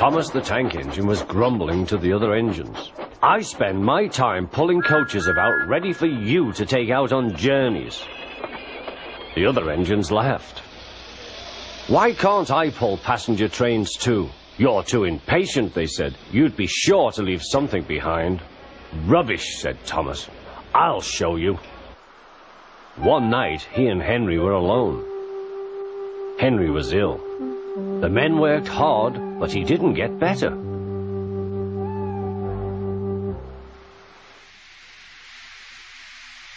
Thomas the Tank Engine was grumbling to the other engines. "I spend my time pulling coaches about ready for you to take out on journeys." The other engines laughed. "Why can't I pull passenger trains too?" "You're too impatient," they said. "You'd be sure to leave something behind." "Rubbish," said Thomas. "I'll show you." One night, he and Henry were alone. Henry was ill. The men worked hard, but he didn't get better.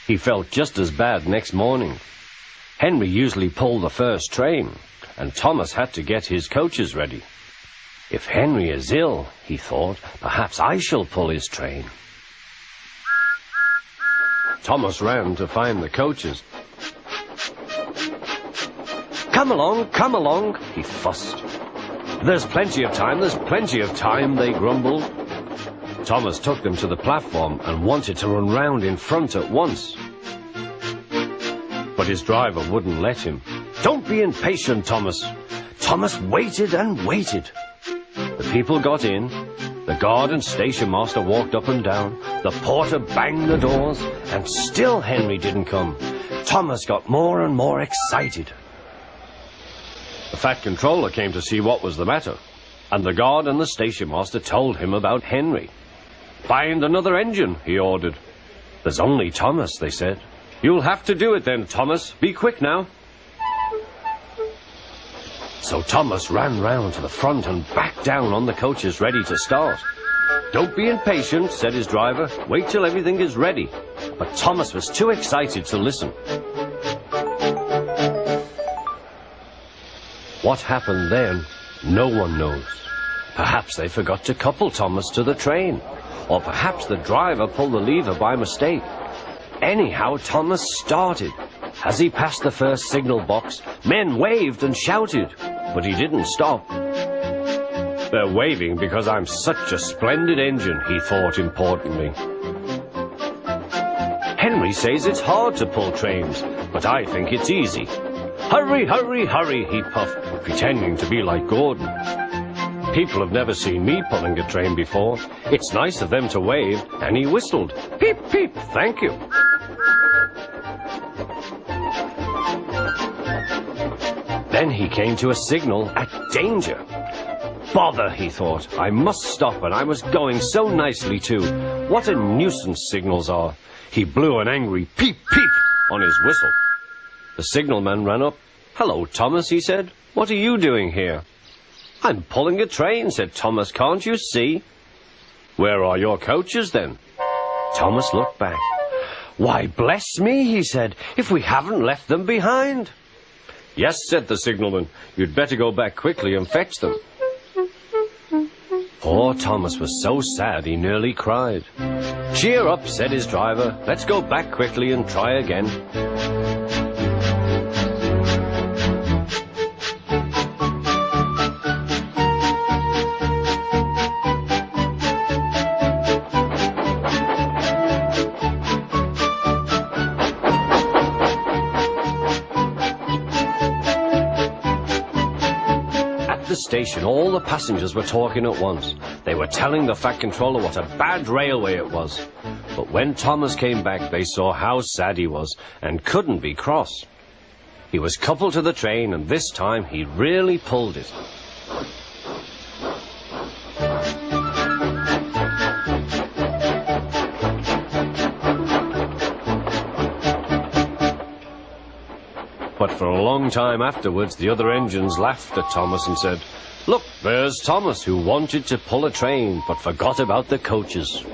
He felt just as bad next morning. Henry usually pulled the first train, and Thomas had to get his coaches ready. "If Henry is ill," he thought, "perhaps I shall pull his train." Thomas ran to find the coaches. Come along," he fussed. There's plenty of time," they grumbled. Thomas took them to the platform and wanted to run round in front at once. But his driver wouldn't let him. "Don't be impatient, Thomas." Thomas waited and waited. The people got in. The guard and station master walked up and down. The porter banged the doors, and still Henry didn't come. Thomas got more and more excited. The Fat Controller came to see what was the matter, and the guard and the station master told him about Henry. "Find another engine," he ordered. "There's only Thomas," they said. "You'll have to do it then, Thomas. Be quick now." So Thomas ran round to the front and back down on the coaches ready to start. "Don't be impatient," said his driver. "Wait till everything is ready." But Thomas was too excited to listen. What happened then, no one knows. Perhaps they forgot to couple Thomas to the train, or perhaps the driver pulled the lever by mistake. Anyhow, Thomas started. As he passed the first signal box, men waved and shouted, but he didn't stop. "They're waving because I'm such a splendid engine," he thought importantly. "Henry says it's hard to pull trains, but I think it's easy. Hurry, hurry, hurry," he puffed, pretending to be like Gordon. "People have never seen me pulling a train before. It's nice of them to wave," and he whistled. "Peep, peep, thank you." Then he came to a signal at danger. "Bother," he thought. "I must stop, and I was going so nicely too. What a nuisance signals are." He blew an angry peep, peep on his whistle. The signalman ran up. "Hello, Thomas," he said. "What are you doing here?" "I'm pulling a train," said Thomas. "Can't you see?" "Where are your coaches, then?" Thomas looked back. "Why, bless me," he said, "if we haven't left them behind." "Yes," said the signalman. "You'd better go back quickly and fetch them." Poor Thomas was so sad he nearly cried. "Cheer up," said his driver. "Let's go back quickly and try again." At the station, all the passengers were talking at once. They were telling the Fat Controller what a bad railway it was. But when Thomas came back, they saw how sad he was and couldn't be cross. He was coupled to the train, and this time he really pulled it. But for a long time afterwards, the other engines laughed at Thomas and said, "Look, there's Thomas, who wanted to pull a train, but forgot about the coaches."